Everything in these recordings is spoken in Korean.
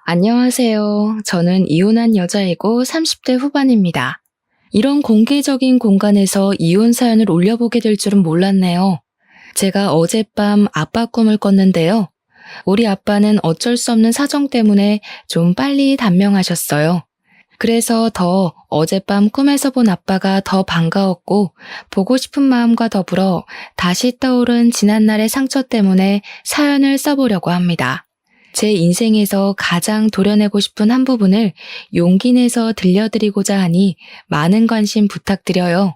안녕하세요. 저는 이혼한 여자이고 30대 후반입니다. 이런 공개적인 공간에서 이혼 사연을 올려보게 될 줄은 몰랐네요. 제가 어젯밤 아빠 꿈을 꿨는데요. 우리 아빠는 어쩔 수 없는 사정 때문에 좀 빨리 단명하셨어요. 그래서 더 어젯밤 꿈에서 본 아빠가 더 반가웠고 보고 싶은 마음과 더불어 다시 떠오른 지난날의 상처 때문에 사연을 써보려고 합니다. 제 인생에서 가장 도려내고 싶은 한 부분을 용기 내서 들려드리고자 하니 많은 관심 부탁드려요.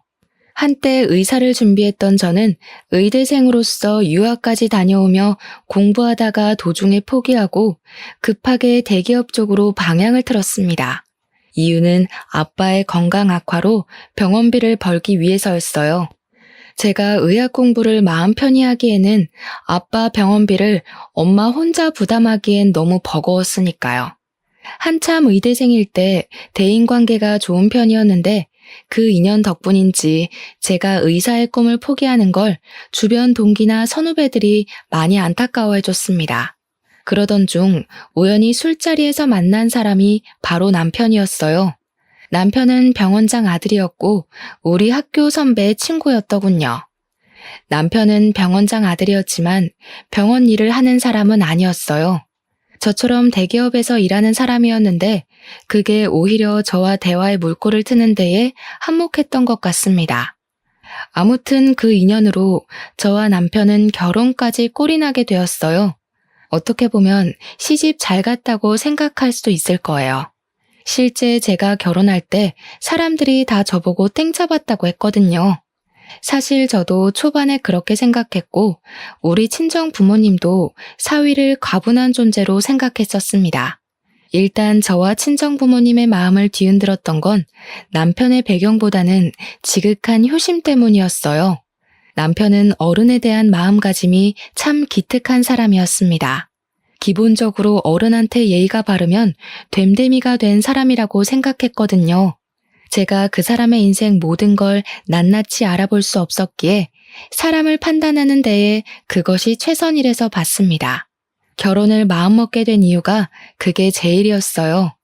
한때 의사를 준비했던 저는 의대생으로서 유학까지 다녀오며 공부하다가 도중에 포기하고 급하게 대기업 쪽으로 방향을 틀었습니다. 이유는 아빠의 건강 악화로 병원비를 벌기 위해서였어요. 제가 의학 공부를 마음 편히 하기에는 아빠 병원비를 엄마 혼자 부담하기엔 너무 버거웠으니까요. 한참 의대생일 때 대인관계가 좋은 편이었는데 그 인연 덕분인지 제가 의사의 꿈을 포기하는 걸 주변 동기나 선후배들이 많이 안타까워해줬습니다. 그러던 중 우연히 술자리에서 만난 사람이 바로 남편이었어요. 남편은 병원장 아들이었고 우리 학교 선배의 친구였더군요. 남편은 병원장 아들이었지만 병원 일을 하는 사람은 아니었어요. 저처럼 대기업에서 일하는 사람이었는데 그게 오히려 저와 대화의 물꼬를 트는 데에 한몫했던 것 같습니다. 아무튼 그 인연으로 저와 남편은 결혼까지 꼴이 나게 되었어요. 어떻게 보면 시집 잘 갔다고 생각할 수도 있을 거예요. 실제 제가 결혼할 때 사람들이 다 저보고 땡 잡았다고 했거든요. 사실 저도 초반에 그렇게 생각했고 우리 친정 부모님도 사위를 과분한 존재로 생각했었습니다. 일단 저와 친정 부모님의 마음을 뒤흔들었던 건 남편의 배경보다는 지극한 효심 때문이었어요. 남편은 어른에 대한 마음가짐이 참 기특한 사람이었습니다. 기본적으로 어른한테 예의가 바르면 됨됨이가 된 사람이라고 생각했거든요. 제가 그 사람의 인생 모든 걸 낱낱이 알아볼 수 없었기에 사람을 판단하는 데에 그것이 최선이라서 봤습니다. 결혼을 마음먹게 된 이유가 그게 제일이었어요.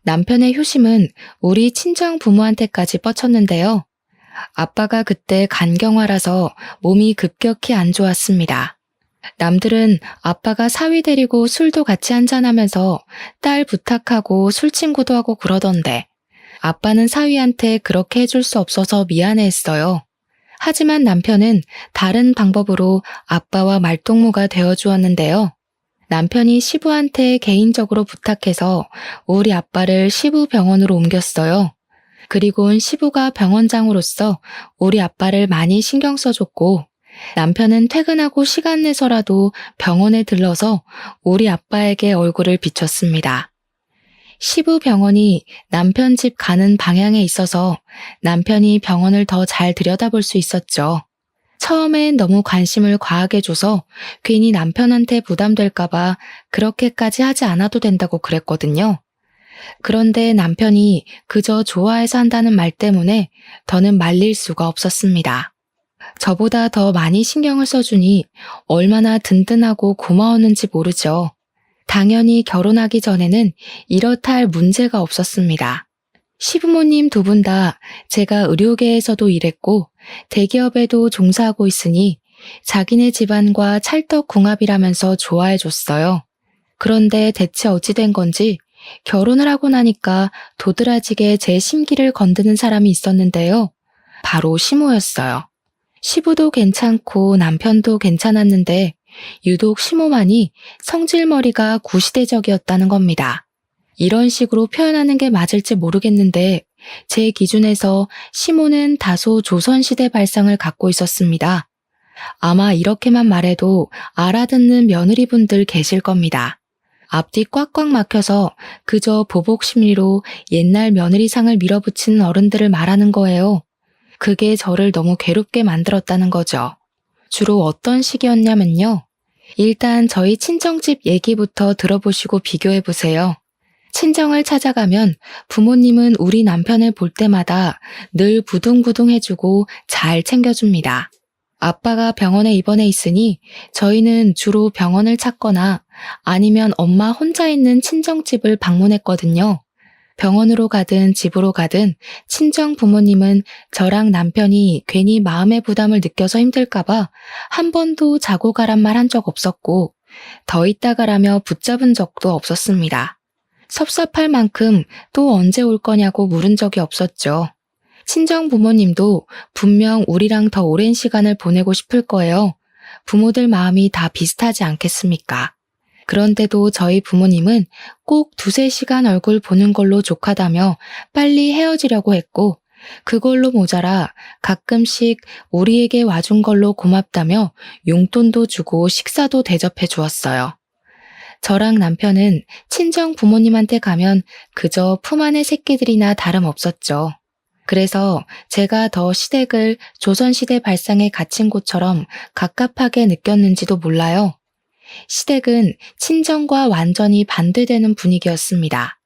남편의 효심은 우리 친정 부모한테까지 뻗쳤는데요. 아빠가 그때 간경화라서 몸이 급격히 안 좋았습니다. 남들은 아빠가 사위 데리고 술도 같이 한잔하면서 딸 부탁하고 술친구도 하고 그러던데 아빠는 사위한테 그렇게 해줄 수 없어서 미안해했어요. 하지만 남편은 다른 방법으로 아빠와 말동무가 되어주었는데요. 남편이 시부한테 개인적으로 부탁해서 우리 아빠를 시부 병원으로 옮겼어요. 그리고는 시부가 병원장으로서 우리 아빠를 많이 신경 써줬고 남편은 퇴근하고 시간 내서라도 병원에 들러서 우리 아빠에게 얼굴을 비췄습니다. 시부 병원이 남편 집 가는 방향에 있어서 남편이 병원을 더 잘 들여다볼 수 있었죠. 처음엔 너무 관심을 과하게 줘서 괜히 남편한테 부담될까봐 그렇게까지 하지 않아도 된다고 그랬거든요. 그런데 남편이 그저 좋아해서 한다는 말 때문에 더는 말릴 수가 없었습니다. 저보다 더 많이 신경을 써주니 얼마나 든든하고 고마웠는지 모르죠. 당연히 결혼하기 전에는 이렇다 할 문제가 없었습니다. 시부모님 두 분 다 제가 의료계에서도 일했고 대기업에도 종사하고 있으니 자기네 집안과 찰떡궁합이라면서 좋아해줬어요. 그런데 대체 어찌 된 건지 결혼을 하고 나니까 도드라지게 제 심기를 건드는 사람이 있었는데요. 바로 시모였어요. 시부도 괜찮고 남편도 괜찮았는데 유독 시모만이 성질머리가 구시대적이었다는 겁니다. 이런 식으로 표현하는 게 맞을지 모르겠는데 제 기준에서 시모는 다소 조선시대 발상을 갖고 있었습니다. 아마 이렇게만 말해도 알아듣는 며느리분들 계실 겁니다. 앞뒤 꽉꽉 막혀서 그저 보복 심리로 옛날 며느리상을 밀어붙이는 어른들을 말하는 거예요. 그게 저를 너무 괴롭게 만들었다는 거죠. 주로 어떤 식이었냐면요. 일단 저희 친정집 얘기부터 들어보시고 비교해보세요. 친정을 찾아가면 부모님은 우리 남편을 볼 때마다 늘 부둥부둥 해주고 잘 챙겨줍니다. 아빠가 병원에 입원해 있으니 저희는 주로 병원을 찾거나 아니면 엄마 혼자 있는 친정집을 방문했거든요. 병원으로 가든 집으로 가든 친정 부모님은 저랑 남편이 괜히 마음의 부담을 느껴서 힘들까봐 한 번도 자고 가란 말 한 적 없었고 더 있다 가라며 붙잡은 적도 없었습니다. 섭섭할 만큼 또 언제 올 거냐고 물은 적이 없었죠. 친정 부모님도 분명 우리랑 더 오랜 시간을 보내고 싶을 거예요. 부모들 마음이 다 비슷하지 않겠습니까? 그런데도 저희 부모님은 꼭 2~3시간 얼굴 보는 걸로 족하다며 빨리 헤어지려고 했고 그걸로 모자라 가끔씩 우리에게 와준 걸로 고맙다며 용돈도 주고 식사도 대접해 주었어요. 저랑 남편은 친정 부모님한테 가면 그저 품 안의 새끼들이나 다름없었죠. 그래서 제가 더 시댁을 조선시대 발상에 갇힌 곳처럼 갑갑하게 느꼈는지도 몰라요. 시댁은 친정과 완전히 반대되는 분위기였습니다.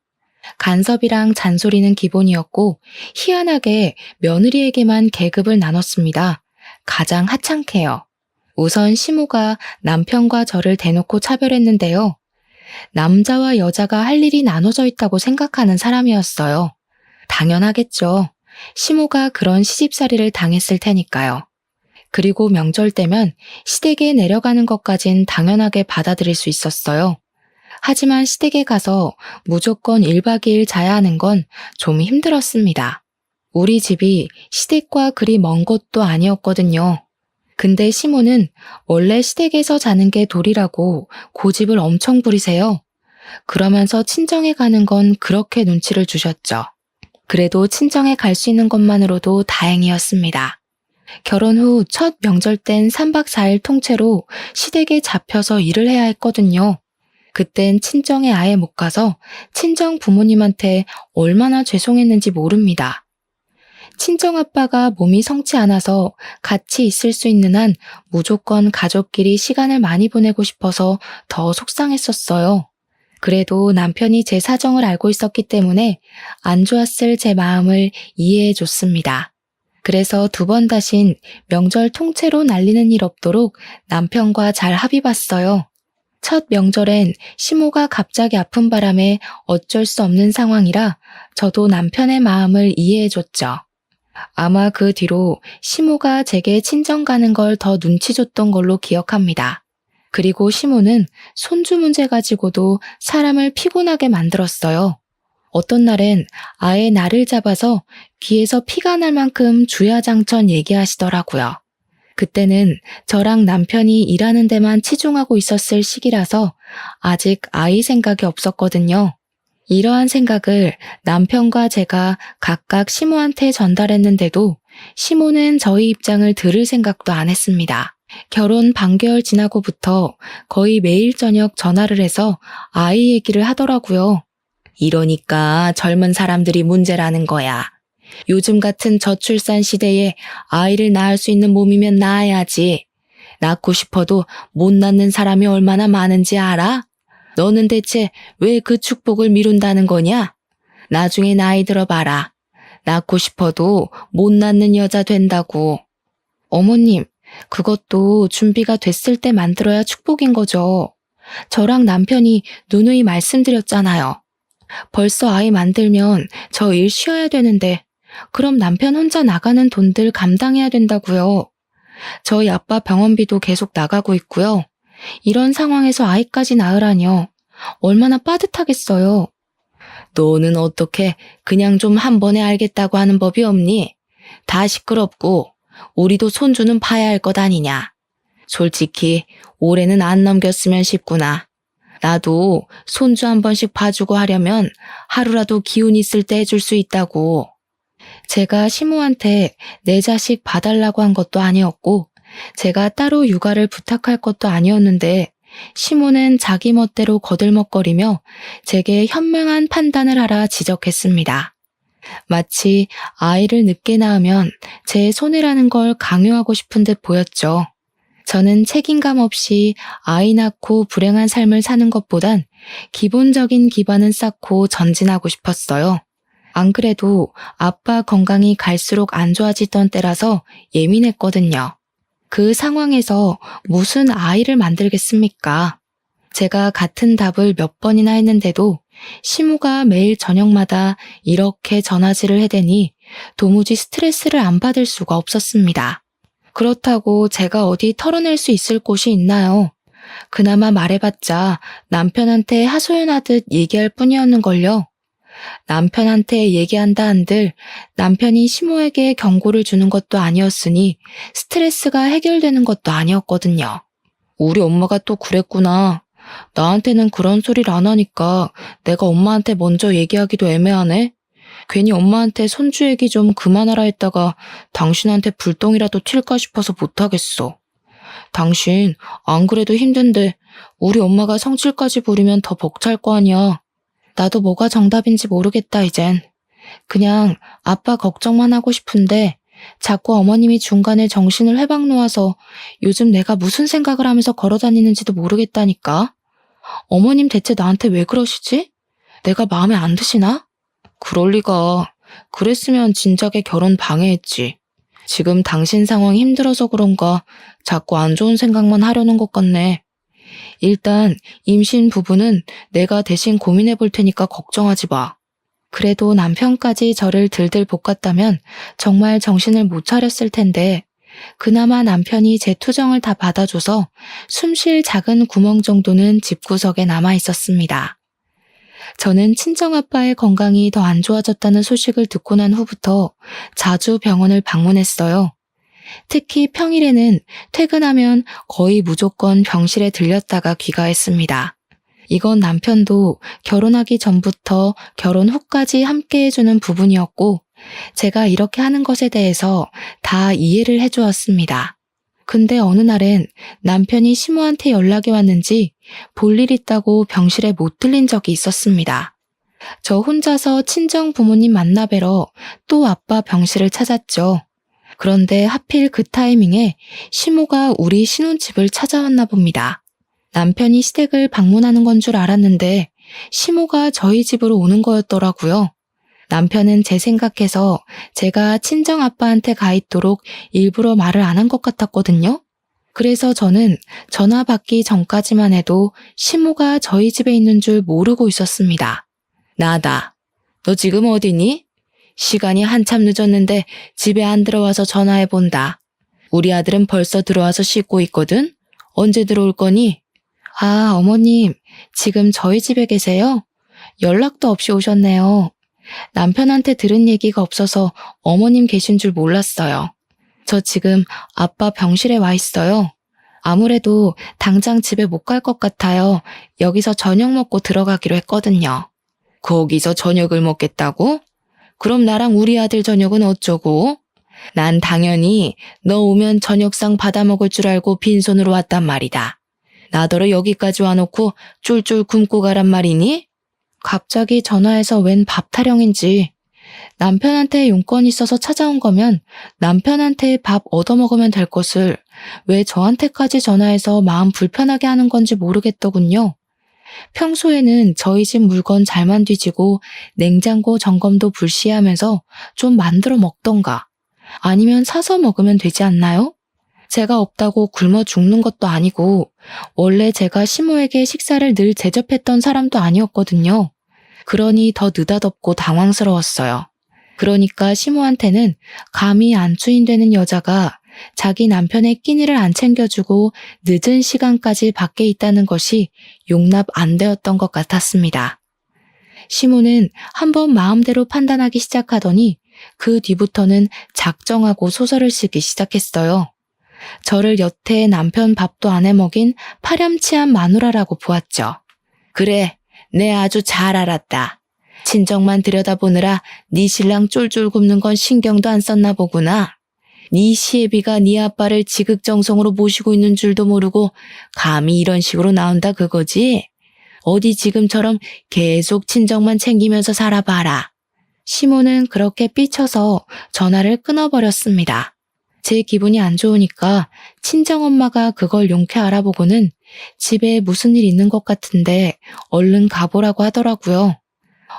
간섭이랑 잔소리는 기본이었고 희한하게 며느리에게만 계급을 나눴습니다. 가장 하찮게요. 우선 시모가 남편과 저를 대놓고 차별했는데요. 남자와 여자가 할 일이 나눠져 있다고 생각하는 사람이었어요. 당연하겠죠. 시모가 그런 시집살이를 당했을 테니까요. 그리고 명절 때면 시댁에 내려가는 것까진 당연하게 받아들일 수 있었어요. 하지만 시댁에 가서 무조건 1박 2일 자야 하는 건 좀 힘들었습니다. 우리 집이 시댁과 그리 먼 곳도 아니었거든요. 근데 시모는 원래 시댁에서 자는 게 도리라고 고집을 엄청 부리세요. 그러면서 친정에 가는 건 그렇게 눈치를 주셨죠. 그래도 친정에 갈 수 있는 것만으로도 다행이었습니다. 결혼 후 첫 명절 땐 3박 4일 통째로 시댁에 잡혀서 일을 해야 했거든요. 그땐 친정에 아예 못 가서 친정 부모님한테 얼마나 죄송했는지 모릅니다. 친정아빠가 몸이 성치 않아서 같이 있을 수 있는 한 무조건 가족끼리 시간을 많이 보내고 싶어서 더 속상했었어요. 그래도 남편이 제 사정을 알고 있었기 때문에 안 좋았을 제 마음을 이해해 줬습니다. 그래서 2번 다신 명절 통째로 날리는 일 없도록 남편과 잘 합의 봤어요. 첫 명절엔 시모가 갑자기 아픈 바람에 어쩔 수 없는 상황이라 저도 남편의 마음을 이해해 줬죠. 아마 그 뒤로 시모가 제게 친정 가는 걸 더 눈치 줬던 걸로 기억합니다. 그리고 시모는 손주 문제 가지고도 사람을 피곤하게 만들었어요. 어떤 날엔 아예 나를 잡아서 귀에서 피가 날 만큼 주야장천 얘기하시더라고요. 그때는 저랑 남편이 일하는 데만 치중하고 있었을 시기라서 아직 아이 생각이 없었거든요. 이러한 생각을 남편과 제가 각각 시모한테 전달했는데도 시모는 저희 입장을 들을 생각도 안 했습니다. 결혼 반개월 지나고부터 거의 매일 저녁 전화를 해서 아이 얘기를 하더라고요. 이러니까 젊은 사람들이 문제라는 거야. 요즘 같은 저출산 시대에 아이를 낳을 수 있는 몸이면 낳아야지. 낳고 싶어도 못 낳는 사람이 얼마나 많은지 알아? 너는 대체 왜 그 축복을 미룬다는 거냐? 나중에 나이 들어봐라. 낳고 싶어도 못 낳는 여자 된다고. 어머님, 그것도 준비가 됐을 때 만들어야 축복인 거죠. 저랑 남편이 누누이 말씀드렸잖아요. 벌써 아이 만들면 저 일 쉬어야 되는데 그럼 남편 혼자 나가는 돈들 감당해야 된다고요. 저희 아빠 병원비도 계속 나가고 있고요. 이런 상황에서 아이까지 낳으라뇨. 얼마나 빠듯하겠어요. 너는 어떻게 그냥 좀 한 번에 알겠다고 하는 법이 없니? 다 시끄럽고 우리도 손주는 봐야 할 것 아니냐. 솔직히 올해는 안 넘겼으면 싶구나. 나도 손주 한 번씩 봐주고 하려면 하루라도 기운 있을 때 해줄 수 있다고. 제가 시모한테 내 자식 봐달라고 한 것도 아니었고 제가 따로 육아를 부탁할 것도 아니었는데 시모는 자기 멋대로 거들먹거리며 제게 현명한 판단을 하라 지적했습니다. 마치 아이를 늦게 낳으면 제 손해라는 걸 강요하고 싶은 듯 보였죠. 저는 책임감 없이 아이 낳고 불행한 삶을 사는 것보단 기본적인 기반은 쌓고 전진하고 싶었어요. 안 그래도 아빠 건강이 갈수록 안 좋아지던 때라서 예민했거든요. 그 상황에서 무슨 아이를 만들겠습니까? 제가 같은 답을 몇 번이나 했는데도 시모가 매일 저녁마다 이렇게 전화질을 해대니 도무지 스트레스를 안 받을 수가 없었습니다. 그렇다고 제가 어디 털어낼 수 있을 곳이 있나요? 그나마 말해봤자 남편한테 하소연하듯 얘기할 뿐이었는걸요. 남편한테 얘기한다 한들 남편이 시모에게 경고를 주는 것도 아니었으니 스트레스가 해결되는 것도 아니었거든요. 우리 엄마가 또 그랬구나. 나한테는 그런 소리를 안 하니까 내가 엄마한테 먼저 얘기하기도 애매하네. 괜히 엄마한테 손주 얘기 좀 그만하라 했다가 당신한테 불똥이라도 튈까 싶어서 못하겠어. 당신 안 그래도 힘든데 우리 엄마가 성질까지 부리면 더 벅찰 거 아니야. 나도 뭐가 정답인지 모르겠다 이젠. 그냥 아빠 걱정만 하고 싶은데 자꾸 어머님이 중간에 정신을 회방 놓아서 요즘 내가 무슨 생각을 하면서 걸어다니는지도 모르겠다니까. 어머님 대체 나한테 왜 그러시지? 내가 마음에 안 드시나? 그럴 리가. 그랬으면 진작에 결혼 방해했지. 지금 당신 상황이 힘들어서 그런가 자꾸 안 좋은 생각만 하려는 것 같네. 일단 임신 부부는 내가 대신 고민해 볼 테니까 걱정하지 마. 그래도 남편까지 저를 들들 볶았다면 정말 정신을 못 차렸을 텐데 그나마 남편이 제 투정을 다 받아줘서 숨 쉴 작은 구멍 정도는 집구석에 남아 있었습니다. 저는 친정아빠의 건강이 더 안 좋아졌다는 소식을 듣고 난 후부터 자주 병원을 방문했어요. 특히 평일에는 퇴근하면 거의 무조건 병실에 들렸다가 귀가했습니다. 이건 남편도 결혼하기 전부터 결혼 후까지 함께 해주는 부분이었고 제가 이렇게 하는 것에 대해서 다 이해를 해주었습니다. 근데 어느 날엔 남편이 시모한테 연락이 왔는지 볼일 있다고 병실에 못 들린 적이 있었습니다. 저 혼자서 친정 부모님 만나 뵈러 또 아빠 병실을 찾았죠. 그런데 하필 그 타이밍에 시모가 우리 신혼집을 찾아왔나 봅니다. 남편이 시댁을 방문하는 건 줄 알았는데 시모가 저희 집으로 오는 거였더라고요. 남편은 제 생각해서 제가 친정아빠한테 가 있도록 일부러 말을 안 한 것 같았거든요. 그래서 저는 전화 받기 전까지만 해도 시모가 저희 집에 있는 줄 모르고 있었습니다. 나다. 너 지금 어디니? 시간이 한참 늦었는데 집에 안 들어와서 전화해본다. 우리 아들은 벌써 들어와서 씻고 있거든? 언제 들어올 거니? 아, 어머님, 지금 저희 집에 계세요? 연락도 없이 오셨네요. 남편한테 들은 얘기가 없어서 어머님 계신 줄 몰랐어요. 저 지금 아빠 병실에 와 있어요. 아무래도 당장 집에 못 갈 것 같아요. 여기서 저녁 먹고 들어가기로 했거든요. 거기서 저녁을 먹겠다고? 그럼 나랑 우리 아들 저녁은 어쩌고? 난 당연히 너 오면 저녁상 받아 먹을 줄 알고 빈손으로 왔단 말이다. 나더러 여기까지 와놓고 쫄쫄 굶고 가란 말이니? 갑자기 전화해서 웬 밥 타령인지. 남편한테 용건이 있어서 찾아온 거면 남편한테 밥 얻어먹으면 될 것을 왜 저한테까지 전화해서 마음 불편하게 하는 건지 모르겠더군요. 평소에는 저희 집 물건 잘만 뒤지고 냉장고 점검도 불시하면서 좀 만들어 먹던가 아니면 사서 먹으면 되지 않나요? 제가 없다고 굶어 죽는 것도 아니고 원래 제가 시모에게 식사를 늘 대접했던 사람도 아니었거든요. 그러니 더 느닷없고 당황스러웠어요. 그러니까 시모한테는 감히 안주인되는 여자가 자기 남편의 끼니를 안 챙겨주고 늦은 시간까지 밖에 있다는 것이 용납 안 되었던 것 같았습니다. 시모는 한번 마음대로 판단하기 시작하더니 그 뒤부터는 작정하고 소설을 쓰기 시작했어요. 저를 여태 남편 밥도 안 해먹인 파렴치한 마누라라고 보았죠. 그래, 내 아주 잘 알았다. 친정만 들여다보느라 네 신랑 쫄쫄 굶는 건 신경도 안 썼나 보구나. 네 시애비가 네 아빠를 지극정성으로 모시고 있는 줄도 모르고 감히 이런 식으로 나온다 그거지? 어디 지금처럼 계속 친정만 챙기면서 살아봐라. 시모는 그렇게 삐쳐서 전화를 끊어버렸습니다. 제 기분이 안 좋으니까 친정엄마가 그걸 용케 알아보고는 집에 무슨 일 있는 것 같은데 얼른 가보라고 하더라고요.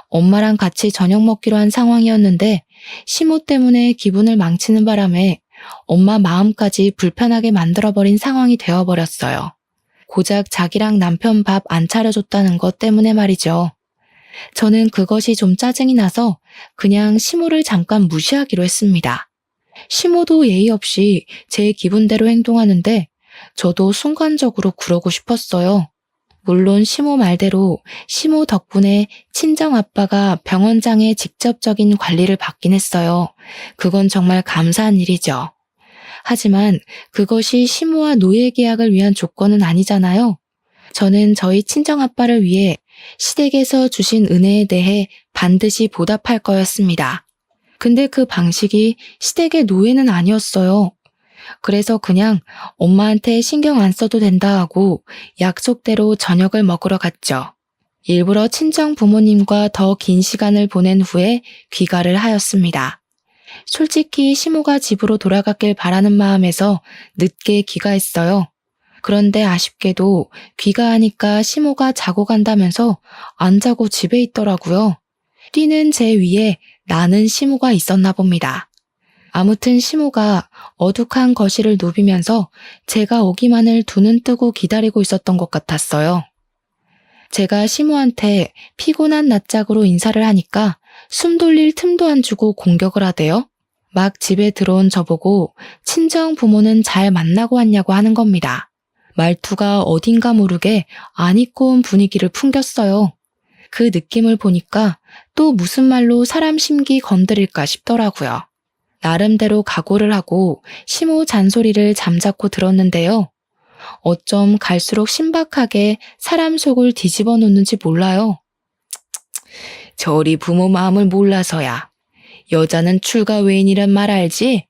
엄마랑 같이 저녁 먹기로 한 상황이었는데 시모 때문에 기분을 망치는 바람에 엄마 마음까지 불편하게 만들어버린 상황이 되어버렸어요. 고작 자기랑 남편 밥 안 차려줬다는 것 때문에 말이죠. 저는 그것이 좀 짜증이 나서 그냥 시모를 잠깐 무시하기로 했습니다. 시모도 예의 없이 제 기분대로 행동하는데 저도 순간적으로 그러고 싶었어요. 물론 시모 말대로 시모 덕분에 친정아빠가 병원장의 직접적인 관리를 받긴 했어요. 그건 정말 감사한 일이죠. 하지만 그것이 시모와 노예 계약을 위한 조건은 아니잖아요. 저는 저희 친정아빠를 위해 시댁에서 주신 은혜에 대해 반드시 보답할 거였습니다. 근데 그 방식이 시댁의 노예는 아니었어요. 그래서 그냥 엄마한테 신경 안 써도 된다 하고 약속대로 저녁을 먹으러 갔죠. 일부러 친정 부모님과 더 긴 시간을 보낸 후에 귀가를 하였습니다. 솔직히 시모가 집으로 돌아갔길 바라는 마음에서 늦게 귀가했어요. 그런데 아쉽게도 귀가하니까 시모가 자고 간다면서 안 자고 집에 있더라고요. 뛰는 제 위에 나는 시모가 있었나 봅니다. 아무튼 시모가 어둑한 거실을 누비면서 제가 오기만을 두 눈 뜨고 기다리고 있었던 것 같았어요. 제가 시모한테 피곤한 낯짝으로 인사를 하니까 숨 돌릴 틈도 안 주고 공격을 하대요. 막 집에 들어온 저보고 친정 부모는 잘 만나고 왔냐고 하는 겁니다. 말투가 어딘가 모르게 안 입고 온 분위기를 풍겼어요. 그 느낌을 보니까 또 무슨 말로 사람 심기 건드릴까 싶더라고요. 나름대로 각오를 하고 시모 잔소리를 잠자코 들었는데요. 어쩜 갈수록 신박하게 사람 속을 뒤집어 놓는지 몰라요. 저리 부모 마음을 몰라서야. 여자는 출가 외인이란 말 알지?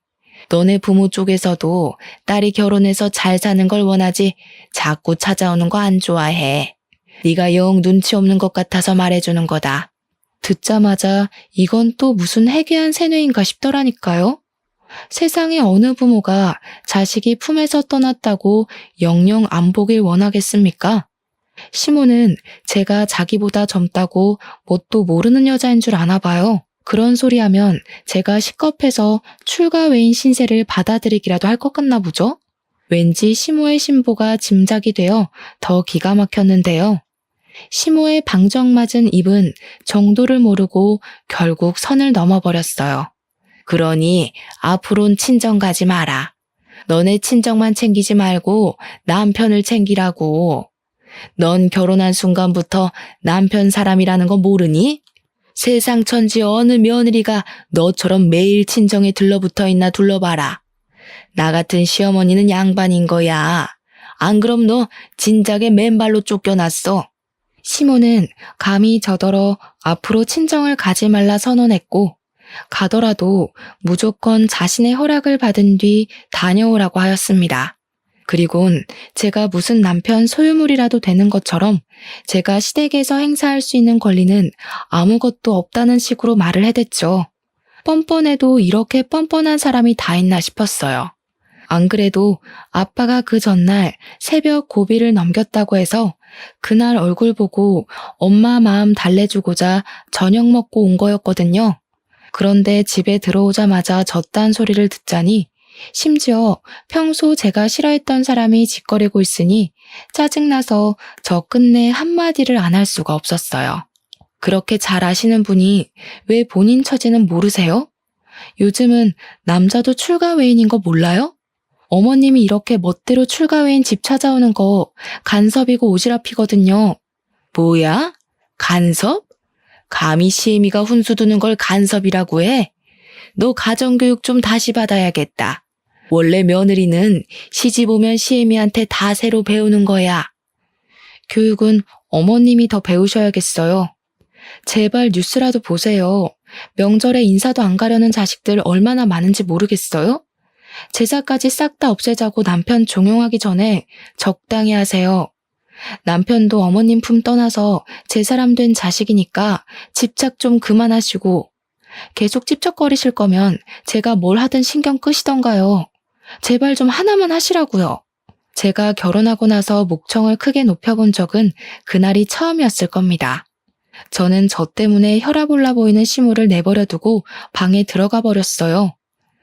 너네 부모 쪽에서도 딸이 결혼해서 잘 사는 걸 원하지 자꾸 찾아오는 거 안 좋아해. 네가 영 눈치 없는 것 같아서 말해주는 거다. 듣자마자 이건 또 무슨 해괴한 세뇌인가 싶더라니까요. 세상에 어느 부모가 자식이 품에서 떠났다고 영영 안 보길 원하겠습니까? 시모는 제가 자기보다 젊다고 뭣도 모르는 여자인 줄 아나 봐요. 그런 소리 하면 제가 식겁해서 출가 외인 신세를 받아들이기라도 할 것 같나 보죠? 왠지 시모의 신보가 짐작이 되어 더 기가 막혔는데요. 시모의 방정맞은 입은 정도를 모르고 결국 선을 넘어버렸어요. 그러니 앞으론 친정 가지 마라. 너네 친정만 챙기지 말고 남편을 챙기라고. 넌 결혼한 순간부터 남편 사람이라는 거 모르니? 세상 천지 어느 며느리가 너처럼 매일 친정에 들러붙어 있나 둘러봐라. 나 같은 시어머니는 양반인 거야. 안 그럼 너 진작에 맨발로 쫓겨났어. 시모는 감히 저더러 앞으로 친정을 가지 말라 선언했고 가더라도 무조건 자신의 허락을 받은 뒤 다녀오라고 하였습니다. 그리곤 제가 무슨 남편 소유물이라도 되는 것처럼 제가 시댁에서 행사할 수 있는 권리는 아무것도 없다는 식으로 말을 해댔죠. 뻔뻔해도 이렇게 뻔뻔한 사람이 다 있나 싶었어요. 안 그래도 아빠가 그 전날 새벽 고비를 넘겼다고 해서 그날 얼굴 보고 엄마 마음 달래주고자 저녁 먹고 온 거였거든요. 그런데 집에 들어오자마자 저딴 소리를 듣자니 심지어 평소 제가 싫어했던 사람이 짓거리고 있으니 짜증나서 저 끝내 한마디를 안 할 수가 없었어요. 그렇게 잘 아시는 분이 왜 본인 처지는 모르세요? 요즘은 남자도 출가 외인인 거 몰라요? 어머님이 이렇게 멋대로 출가 외인 집 찾아오는 거 간섭이고 오지랖이거든요. 뭐야? 간섭? 감히 시애미가 훈수 두는 걸 간섭이라고 해? 너 가정교육 좀 다시 받아야겠다. 원래 며느리는 시집 오면 시애미한테 다 새로 배우는 거야. 교육은 어머님이 더 배우셔야겠어요. 제발 뉴스라도 보세요. 명절에 인사도 안 가려는 자식들 얼마나 많은지 모르겠어요? 제사까지 싹 다 없애자고 남편 종용하기 전에 적당히 하세요. 남편도 어머님 품 떠나서 제 사람 된 자식이니까 집착 좀 그만하시고 계속 찝쩍거리실 거면 제가 뭘 하든 신경 끄시던가요. 제발 좀 하나만 하시라고요. 제가 결혼하고 나서 목청을 크게 높여본 적은 그날이 처음이었을 겁니다. 저는 저 때문에 혈압 올라 보이는 시모를 내버려 두고 방에 들어가 버렸어요.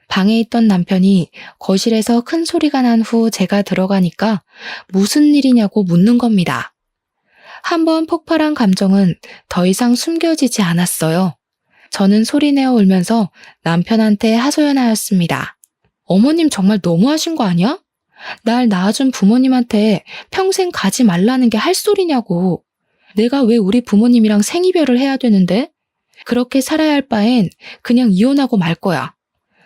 방에 있던 남편이 거실에서 큰 소리가 난 후 제가 들어가니까 무슨 일이냐고 묻는 겁니다. 한번 폭발한 감정은 더 이상 숨겨지지 않았어요. 저는 소리내어 울면서 남편한테 하소연하였습니다. 어머님 정말 너무하신 거 아니야? 날 낳아준 부모님한테 평생 가지 말라는 게 할 소리냐고. 내가 왜 우리 부모님이랑 생이별을 해야 되는데? 그렇게 살아야 할 바엔 그냥 이혼하고 말 거야.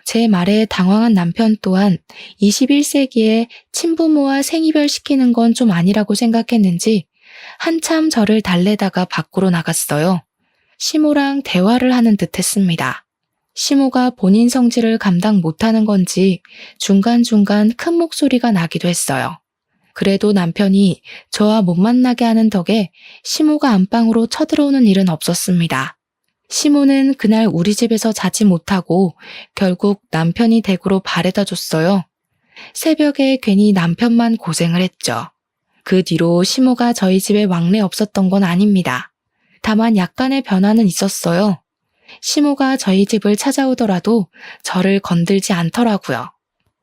제 말에 당황한 남편 또한 21세기에 친부모와 생이별시키는 건 좀 아니라고 생각했는지 한참 저를 달래다가 밖으로 나갔어요. 시모랑 대화를 하는 듯 했습니다. 시모가 본인 성질을 감당 못하는 건지 중간중간 큰 목소리가 나기도 했어요. 그래도 남편이 저와 못 만나게 하는 덕에 시모가 안방으로 쳐들어오는 일은 없었습니다. 시모는 그날 우리 집에서 자지 못하고 결국 남편이 댁으로 바래다 줬어요. 새벽에 괜히 남편만 고생을 했죠. 그 뒤로 시모가 저희 집에 왕래 없었던 건 아닙니다. 다만 약간의 변화는 있었어요. 시모가 저희 집을 찾아오더라도 저를 건들지 않더라고요.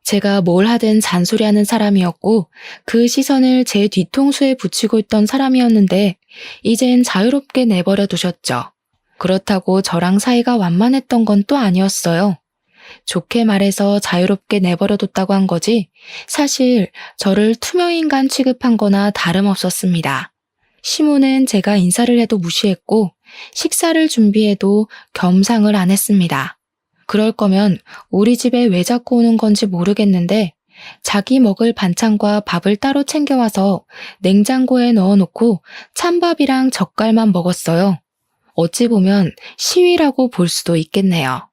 제가 뭘 하든 잔소리하는 사람이었고 그 시선을 제 뒤통수에 붙이고 있던 사람이었는데 이젠 자유롭게 내버려 두셨죠. 그렇다고 저랑 사이가 완만했던 건 또 아니었어요. 좋게 말해서 자유롭게 내버려뒀다고 한 거지 사실 저를 투명인간 취급한 거나 다름없었습니다. 시모는 제가 인사를 해도 무시했고 식사를 준비해도 겸상을 안 했습니다. 그럴 거면 우리 집에 왜 자꾸 오는 건지 모르겠는데 자기 먹을 반찬과 밥을 따로 챙겨와서 냉장고에 넣어놓고 찬밥이랑 젓갈만 먹었어요. 어찌 보면 시위라고 볼 수도 있겠네요.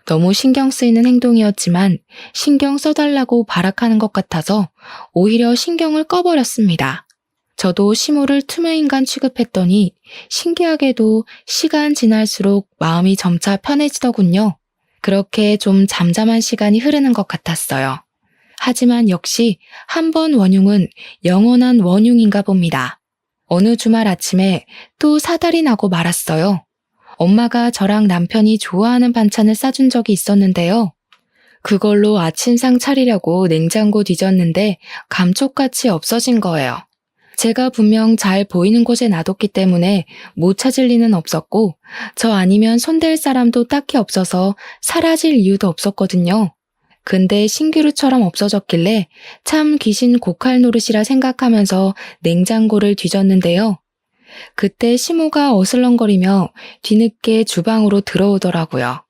너무 신경 쓰이는 행동이었지만 신경 써달라고 발악하는 것 같아서 오히려 신경을 꺼버렸습니다. 저도 시모를 투명인간 취급했더니 신기하게도 시간 지날수록 마음이 점차 편해지더군요. 그렇게 좀 잠잠한 시간이 흐르는 것 같았어요. 하지만 역시 한 번 원흉은 영원한 원흉인가 봅니다. 어느 주말 아침에 또 사달이 나고 말았어요. 엄마가 저랑 남편이 좋아하는 반찬을 싸준 적이 있었는데요. 그걸로 아침상 차리려고 냉장고 뒤졌는데 감쪽같이 없어진 거예요. 제가 분명 잘 보이는 곳에 놔뒀기 때문에 못 찾을 리는 없었고 저 아니면 손댈 사람도 딱히 없어서 사라질 이유도 없었거든요. 근데 신기루처럼 없어졌길래 참 귀신 고칼 노릇이라 생각하면서 냉장고를 뒤졌는데요. 그때 시모가 어슬렁거리며 뒤늦게 주방으로 들어오더라고요.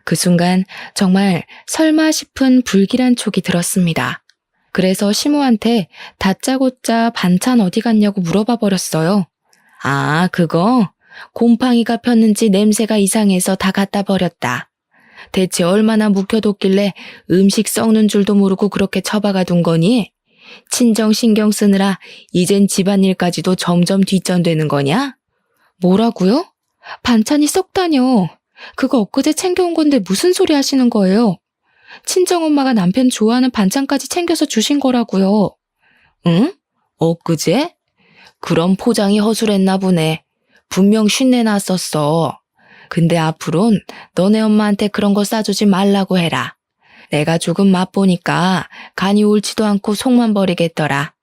그 순간 정말 설마 싶은 불길한 촉이 들었습니다. 그래서 시모한테 다짜고짜 반찬 어디 갔냐고 물어봐 버렸어요. 아, 그거? 곰팡이가 폈는지 냄새가 이상해서 다 갖다 버렸다. 대체 얼마나 묵혀뒀길래 음식 썩는 줄도 모르고 그렇게 처박아 둔 거니? 친정 신경 쓰느라 이젠 집안일까지도 점점 뒷전되는 거냐? 뭐라고요? 반찬이 썩다뇨. 그거 엊그제 챙겨온 건데 무슨 소리 하시는 거예요? 친정엄마가 남편 좋아하는 반찬까지 챙겨서 주신 거라고요. 응? 엊그제? 그럼 포장이 허술했나 보네. 분명 쉰내 났었어. 근데 앞으론 너네 엄마한테 그런 거 싸주지 말라고 해라. 내가 조금 맛보니까 간이 옳지도 않고 속만 버리겠더라.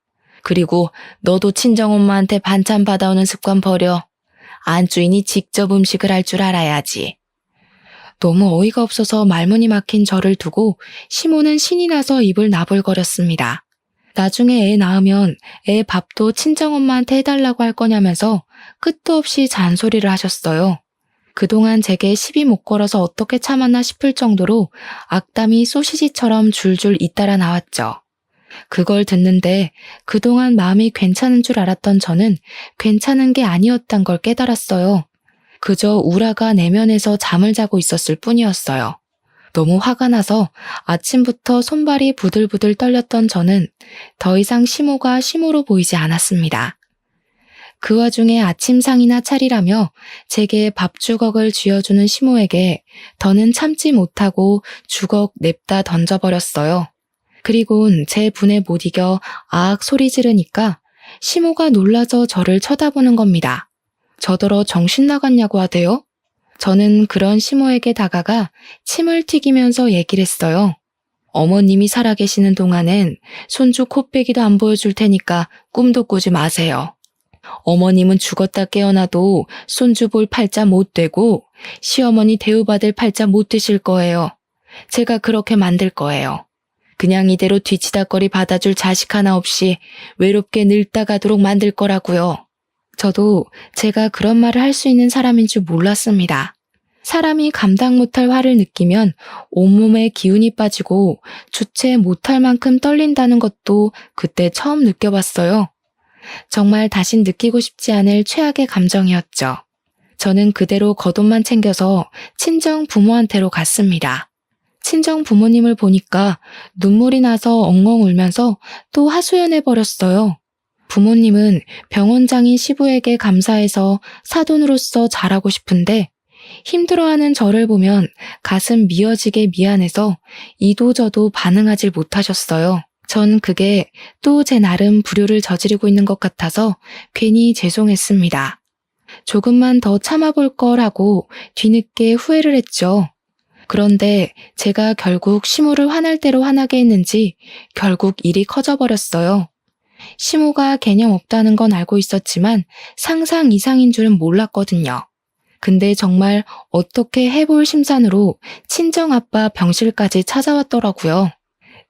그리고 너도 친정엄마한테 반찬 받아오는 습관 버려. 안주인이 직접 음식을 할 줄 알아야지. 너무 어이가 없어서 말문이 막힌 저를 두고 시모는 신이 나서 입을 나불거렸습니다. 나중에 애 낳으면 애 밥도 친정엄마한테 해달라고 할 거냐면서 끝도 없이 잔소리를 하셨어요. 그동안 제게 시비 못 걸어서 어떻게 참았나 싶을 정도로 악담이 소시지처럼 줄줄 잇따라 나왔죠. 그걸 듣는데 그동안 마음이 괜찮은 줄 알았던 저는 괜찮은 게 아니었단 걸 깨달았어요. 그저 우라가 내면에서 잠을 자고 있었을 뿐이었어요. 너무 화가 나서 아침부터 손발이 부들부들 떨렸던 저는 더 이상 시모가 시모로 보이지 않았습니다. 그 와중에 아침상이나 차리라며 제게 밥주걱을 쥐어주는 시모에게 더는 참지 못하고 주걱 냅다 던져버렸어요. 그리곤 제 분에 못 이겨 아악 소리 지르니까 시모가 놀라서 저를 쳐다보는 겁니다. 저더러 정신 나갔냐고 하대요. 저는 그런 시모에게 다가가 침을 튀기면서 얘기를 했어요. 어머님이 살아계시는 동안엔 손주 코빼기도 안 보여줄 테니까 꿈도 꾸지 마세요. 어머님은 죽었다 깨어나도 손주 볼 팔자 못 되고 시어머니 대우받을 팔자 못 되실 거예요. 제가 그렇게 만들 거예요. 그냥 이대로 뒤치다꺼리 받아줄 자식 하나 없이 외롭게 늙다 가도록 만들 거라고요. 저도 제가 그런 말을 할 수 있는 사람인 줄 몰랐습니다. 사람이 감당 못할 화를 느끼면 온몸에 기운이 빠지고 주체 못할 만큼 떨린다는 것도 그때 처음 느껴봤어요. 정말 다신 느끼고 싶지 않을 최악의 감정이었죠. 저는 그대로 겉옷만 챙겨서 친정 부모한테로 갔습니다. 친정 부모님을 보니까 눈물이 나서 엉엉 울면서 또 하소연해 버렸어요. 부모님은 병원장인 시부에게 감사해서 사돈으로서 잘하고 싶은데 힘들어하는 저를 보면 가슴 미어지게 미안해서 이도저도 반응하질 못하셨어요. 전 그게 또 제 나름 불효를 저지르고 있는 것 같아서 괜히 죄송했습니다. 조금만 더 참아볼 걸 하고 뒤늦게 후회를 했죠. 그런데 제가 결국 시모를 화날 대로 화나게 했는지 결국 일이 커져버렸어요. 시모가 개념 없다는 건 알고 있었지만 상상 이상인 줄은 몰랐거든요. 근데 정말 어떻게 해볼 심산으로 친정아빠 병실까지 찾아왔더라고요.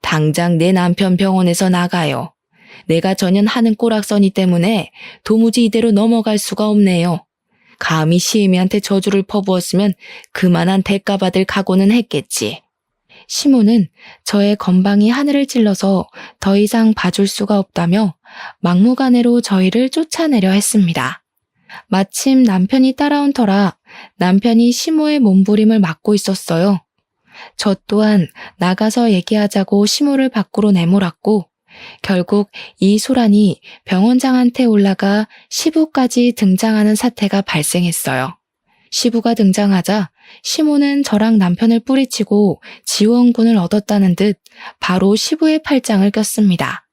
당장 내 남편 병원에서 나가요. 내가 전현하는 꼬락서니 때문에 도무지 이대로 넘어갈 수가 없네요. 감히 시애미한테 저주를 퍼부었으면 그만한 대가 받을 각오는 했겠지. 시모는 저의 건방이 하늘을 찔러서 더 이상 봐줄 수가 없다며 막무가내로 저희를 쫓아내려 했습니다. 마침 남편이 따라온 터라 남편이 시모의 몸부림을 막고 있었어요. 저 또한 나가서 얘기하자고 시모를 밖으로 내몰았고 결국 이 소란이 병원장한테 올라가 시부까지 등장하는 사태가 발생했어요. 시부가 등장하자 시모는 저랑 남편을 뿌리치고 지원군을 얻었다는 듯 바로 시부의 팔짱을 꼈습니다.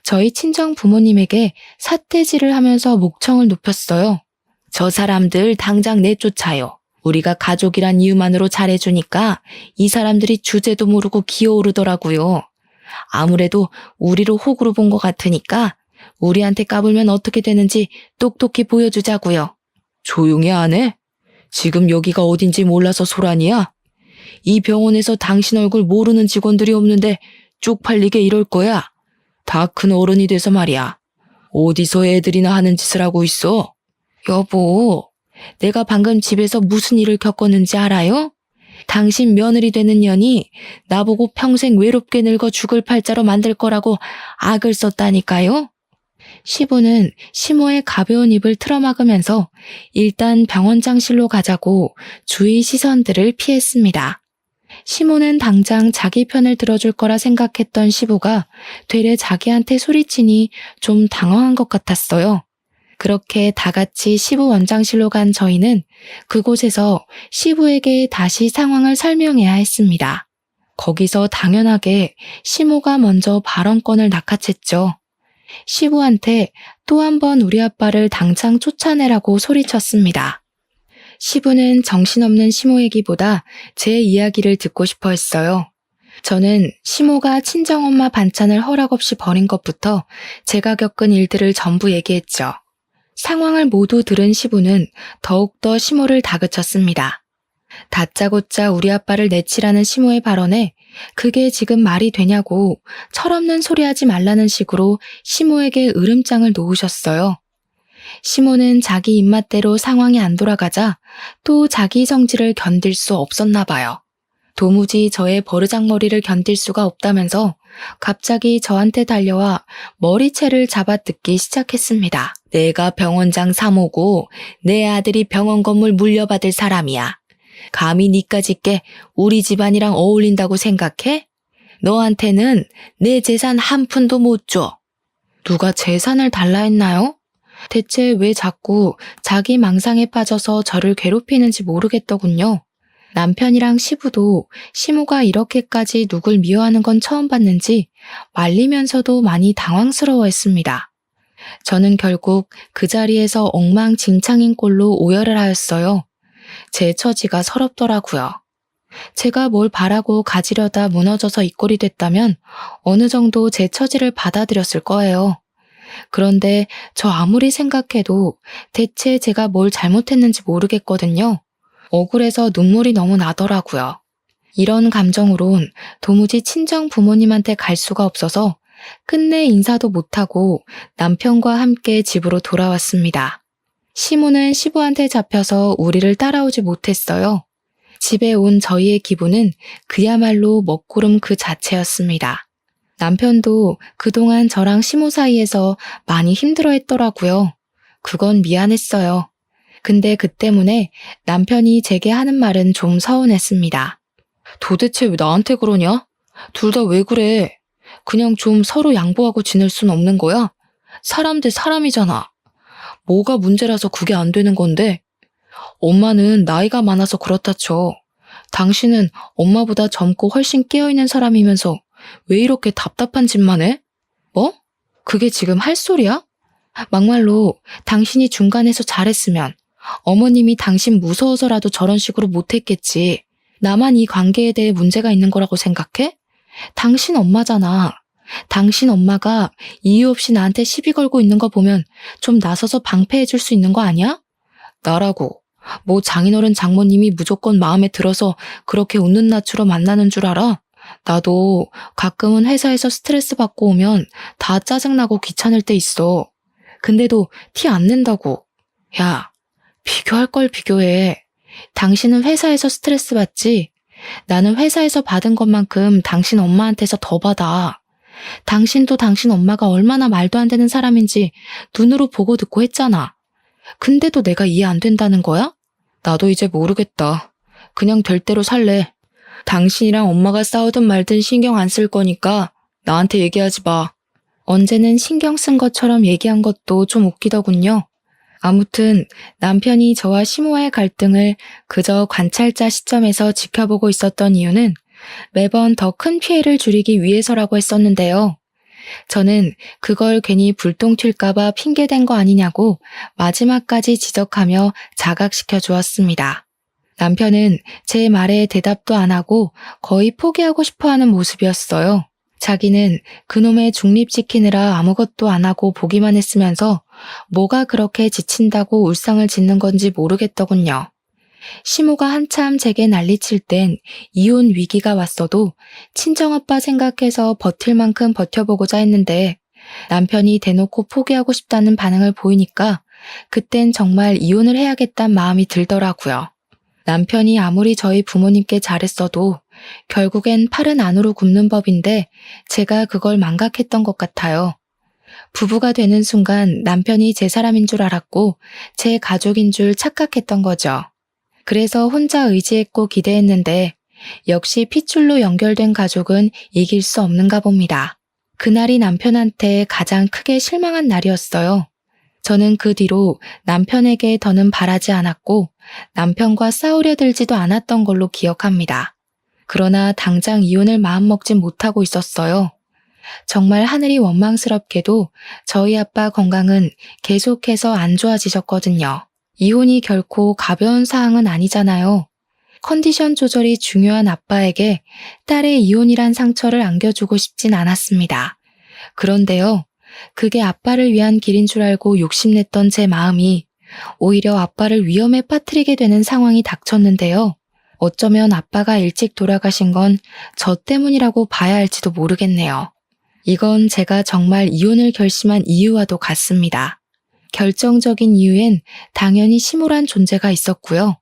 저희 친정 부모님에게 사태질을 하면서 목청을 높였어요. 저 사람들 당장 내쫓아요. 우리가 가족이란 이유만으로 잘해주니까 이 사람들이 주제도 모르고 기어오르더라고요. 아무래도 우리로 호구로 본 것 같으니까 우리한테 까불면 어떻게 되는지 똑똑히 보여주자고요. 조용히 안 해? 지금 여기가 어딘지 몰라서 소란이야? 이 병원에서 당신 얼굴 모르는 직원들이 없는데 쪽팔리게 이럴 거야? 다 큰 어른이 돼서 말이야. 어디서 애들이나 하는 짓을 하고 있어? 여보, 내가 방금 집에서 무슨 일을 겪었는지 알아요? 당신 며느리 되는 년이 나보고 평생 외롭게 늙어 죽을 팔자로 만들 거라고 악을 썼다니까요? 시부는 시모의 가벼운 입을 틀어막으면서 일단 병원장실로 가자고 주위 시선들을 피했습니다. 시모는 당장 자기 편을 들어줄 거라 생각했던 시부가 되레 자기한테 소리치니 좀 당황한 것 같았어요. 그렇게 다 같이 시부 원장실로 간 저희는 그곳에서 시부에게 다시 상황을 설명해야 했습니다. 거기서 당연하게 시모가 먼저 발언권을 낚아챘죠. 시부한테 또 한 번 우리 아빠를 당장 쫓아내라고 소리쳤습니다. 시부는 정신없는 시모 얘기보다 제 이야기를 듣고 싶어 했어요. 저는 시모가 친정엄마 반찬을 허락 없이 버린 것부터 제가 겪은 일들을 전부 얘기했죠. 상황을 모두 들은 시부는 더욱더 시모를 다그쳤습니다. 다짜고짜 우리 아빠를 내치라는 시모의 발언에 그게 지금 말이 되냐고 철없는 소리 하지 말라는 식으로 시모에게 으름장을 놓으셨어요. 시모는 자기 입맛대로 상황이 안 돌아가자 또 자기 성질을 견딜 수 없었나 봐요. 도무지 저의 버르장머리를 견딜 수가 없다면서 갑자기 저한테 달려와 머리채를 잡아뜯기 시작했습니다. 내가 병원장 3호고 내 아들이 병원 건물 물려받을 사람이야. 감히 니까짓게 우리 집안이랑 어울린다고 생각해? 너한테는 내 재산 한 푼도 못 줘. 누가 재산을 달라 했나요? 대체 왜 자꾸 자기 망상에 빠져서 저를 괴롭히는지 모르겠더군요. 남편이랑 시부도 시모가 이렇게까지 누굴 미워하는 건 처음 봤는지 말리면서도 많이 당황스러워했습니다. 저는 결국 그 자리에서 엉망진창인 꼴로 오열을 하였어요. 제 처지가 서럽더라고요. 제가 뭘 바라고 가지려다 무너져서 이 꼴이 됐다면 어느 정도 제 처지를 받아들였을 거예요. 그런데 저 아무리 생각해도 대체 제가 뭘 잘못했는지 모르겠거든요. 억울해서 눈물이 너무 나더라고요. 이런 감정으론 도무지 친정 부모님한테 갈 수가 없어서 끝내 인사도 못하고 남편과 함께 집으로 돌아왔습니다. 시모는 시부한테 잡혀서 우리를 따라오지 못했어요. 집에 온 저희의 기분은 그야말로 먹구름 그 자체였습니다. 남편도 그동안 저랑 시모 사이에서 많이 힘들어했더라고요. 그건 미안했어요. 근데 그 때문에 남편이 제게 하는 말은 좀 서운했습니다. 도대체 왜 나한테 그러냐? 둘 다 왜 그래? 그냥 좀 서로 양보하고 지낼 순 없는 거야? 사람 대 사람이잖아. 뭐가 문제라서 그게 안 되는 건데? 엄마는 나이가 많아서 그렇다 쳐. 당신은 엄마보다 젊고 훨씬 깨어있는 사람이면서 왜 이렇게 답답한 짓만 해? 뭐? 그게 지금 할 소리야? 막말로 당신이 중간에서 잘했으면 어머님이 당신 무서워서라도 저런 식으로 못했겠지. 나만 이 관계에 대해 문제가 있는 거라고 생각해? 당신 엄마잖아. 당신 엄마가 이유 없이 나한테 시비 걸고 있는 거 보면 좀 나서서 방패해 줄 수 있는 거 아니야? 나라고. 뭐 장인어른 장모님이 무조건 마음에 들어서 그렇게 웃는 낯으로 만나는 줄 알아? 나도 가끔은 회사에서 스트레스 받고 오면 다 짜증나고 귀찮을 때 있어. 근데도 티 안 낸다고. 야, 비교할 걸 비교해. 당신은 회사에서 스트레스 받지? 나는 회사에서 받은 것만큼 당신 엄마한테서 더 받아. 당신도 당신 엄마가 얼마나 말도 안 되는 사람인지 눈으로 보고 듣고 했잖아. 근데도 내가 이해 안 된다는 거야? 나도 이제 모르겠다. 그냥 될 대로 살래. 당신이랑 엄마가 싸우든 말든 신경 안 쓸 거니까 나한테 얘기하지 마. 언제는 신경 쓴 것처럼 얘기한 것도 좀 웃기더군요. 아무튼 남편이 저와 시모와의 갈등을 그저 관찰자 시점에서 지켜보고 있었던 이유는 매번 더 큰 피해를 줄이기 위해서라고 했었는데요. 저는 그걸 괜히 불똥 튈까봐 핑계댄 거 아니냐고 마지막까지 지적하며 자각시켜 주었습니다. 남편은 제 말에 대답도 안 하고 거의 포기하고 싶어하는 모습이었어요. 자기는 그놈의 중립 지키느라 아무것도 안 하고 보기만 했으면서 뭐가 그렇게 지친다고 울상을 짓는 건지 모르겠더군요. 시모가 한참 제게 난리칠 땐 이혼 위기가 왔어도 친정아빠 생각해서 버틸 만큼 버텨보고자 했는데 남편이 대놓고 포기하고 싶다는 반응을 보이니까 그땐 정말 이혼을 해야겠다는 마음이 들더라고요. 남편이 아무리 저희 부모님께 잘했어도 결국엔 팔은 안으로 굽는 법인데 제가 그걸 망각했던 것 같아요. 부부가 되는 순간 남편이 제 사람인 줄 알았고 제 가족인 줄 착각했던 거죠. 그래서 혼자 의지했고 기대했는데 역시 핏줄로 연결된 가족은 이길 수 없는가 봅니다. 그날이 남편한테 가장 크게 실망한 날이었어요. 저는 그 뒤로 남편에게 더는 바라지 않았고 남편과 싸우려 들지도 않았던 걸로 기억합니다. 그러나 당장 이혼을 마음먹진 못하고 있었어요. 정말 하늘이 원망스럽게도 저희 아빠 건강은 계속해서 안 좋아지셨거든요. 이혼이 결코 가벼운 사항은 아니잖아요. 컨디션 조절이 중요한 아빠에게 딸의 이혼이란 상처를 안겨주고 싶진 않았습니다. 그런데요, 그게 아빠를 위한 길인 줄 알고 욕심냈던 제 마음이 오히려 아빠를 위험에 빠뜨리게 되는 상황이 닥쳤는데요. 어쩌면 아빠가 일찍 돌아가신 건 저 때문이라고 봐야 할지도 모르겠네요. 이건 제가 정말 이혼을 결심한 이유와도 같습니다. 결정적인 이유엔 당연히 시모란 존재가 있었고요.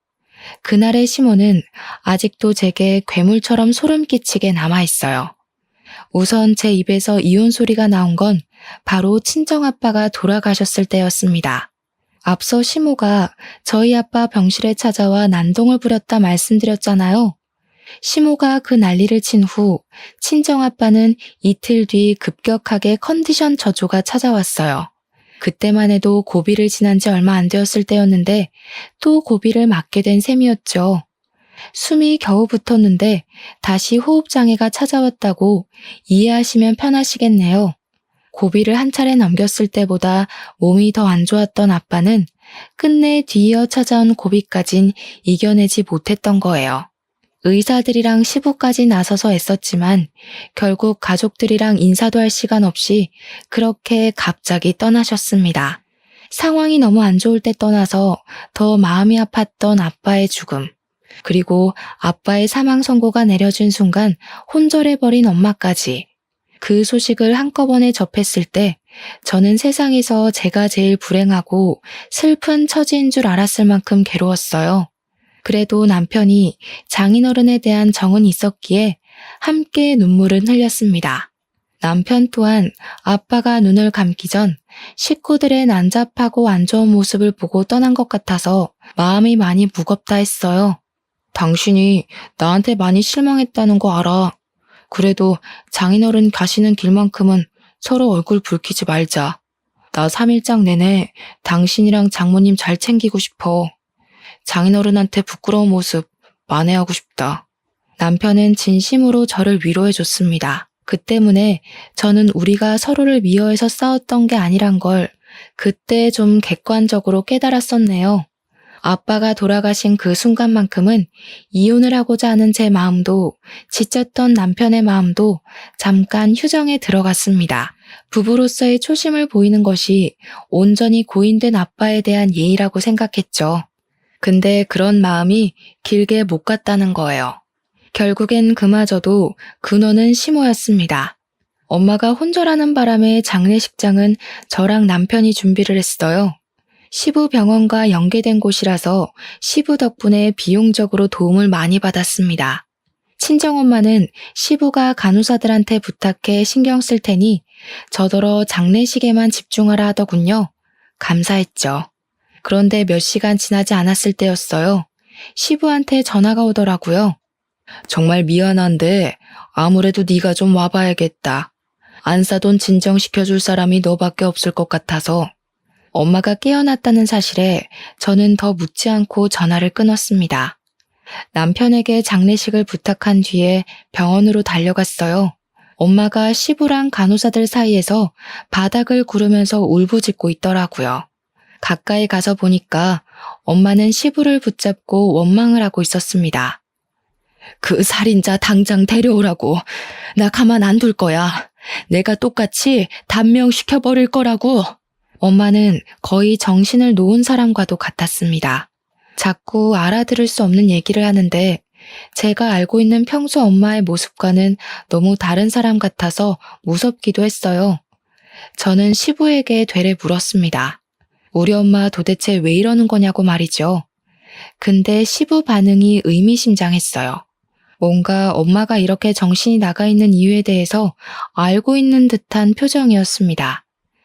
그날의 시모는 아직도 제게 괴물처럼 소름 끼치게 남아있어요. 우선 제 입에서 이혼 소리가 나온 건 바로 친정아빠가 돌아가셨을 때였습니다. 앞서 시모가 저희 아빠 병실에 찾아와 난동을 부렸다 말씀드렸잖아요. 시모가 그 난리를 친 후 친정아빠는 이틀 뒤 급격하게 컨디션 저조가 찾아왔어요. 그때만 해도 고비를 지난 지 얼마 안 되었을 때였는데 또 고비를 맞게 된 셈이었죠. 숨이 겨우 붙었는데 다시 호흡장애가 찾아왔다고 이해하시면 편하시겠네요. 고비를 한 차례 넘겼을 때보다 몸이 더 안 좋았던 아빠는 끝내 뒤이어 찾아온 고비까진 이겨내지 못했던 거예요. 의사들이랑 시부까지 나서서 애썼지만 결국 가족들이랑 인사도 할 시간 없이 그렇게 갑자기 떠나셨습니다. 상황이 너무 안 좋을 때 떠나서 더 마음이 아팠던 아빠의 죽음, 그리고 아빠의 사망 선고가 내려진 순간 혼절해버린 엄마까지. 그 소식을 한꺼번에 접했을 때 저는 세상에서 제가 제일 불행하고 슬픈 처지인 줄 알았을 만큼 괴로웠어요. 그래도 남편이 장인어른에 대한 정은 있었기에 함께 눈물은 흘렸습니다. 남편 또한 아빠가 눈을 감기 전 식구들의 난잡하고 안 좋은 모습을 보고 떠난 것 같아서 마음이 많이 무겁다 했어요. 당신이 나한테 많이 실망했다는 거 알아. 그래도 장인어른 가시는 길만큼은 서로 얼굴 붉히지 말자. 나 3일장 내내 당신이랑 장모님 잘 챙기고 싶어. 장인어른한테 부끄러운 모습 만회하고 싶다. 남편은 진심으로 저를 위로해줬습니다. 그 때문에 저는 우리가 서로를 미워해서 싸웠던 게 아니란 걸 그때 좀 객관적으로 깨달았었네요. 아빠가 돌아가신 그 순간만큼은 이혼을 하고자 하는 제 마음도 지쳤던 남편의 마음도 잠깐 휴정에 들어갔습니다. 부부로서의 초심을 보이는 것이 온전히 고인된 아빠에 대한 예의라고 생각했죠. 근데 그런 마음이 길게 못 갔다는 거예요. 결국엔 그마저도 근원은 시모였습니다. 엄마가 혼절하는 바람에 장례식장은 저랑 남편이 준비를 했어요. 시부 병원과 연계된 곳이라서 시부 덕분에 비용적으로 도움을 많이 받았습니다. 친정엄마는 시부가 간호사들한테 부탁해 신경 쓸 테니 저더러 장례식에만 집중하라 하더군요. 감사했죠. 그런데 몇 시간 지나지 않았을 때였어요. 시부한테 전화가 오더라고요. 정말 미안한데 아무래도 네가 좀 와봐야겠다. 안사돈 진정시켜줄 사람이 너밖에 없을 것 같아서. 엄마가 깨어났다는 사실에 저는 더 묻지 않고 전화를 끊었습니다. 남편에게 장례식을 부탁한 뒤에 병원으로 달려갔어요. 엄마가 시부랑 간호사들 사이에서 바닥을 구르면서 울부짖고 있더라고요. 가까이 가서 보니까 엄마는 시부를 붙잡고 원망을 하고 있었습니다. 그 살인자 당장 데려오라고. 나 가만 안 둘 거야. 내가 똑같이 단명시켜버릴 거라고. 엄마는 거의 정신을 놓은 사람과도 같았습니다. 자꾸 알아들을 수 없는 얘기를 하는데 제가 알고 있는 평소 엄마의 모습과는 너무 다른 사람 같아서 무섭기도 했어요. 저는 시부에게 되레 물었습니다. 우리 엄마 도대체 왜 이러는 거냐고 말이죠. 근데 시부 반응이 의미심장했어요. 뭔가 엄마가 이렇게 정신이 나가 있는 이유에 대해서 알고 있는 듯한 표정이었습니다.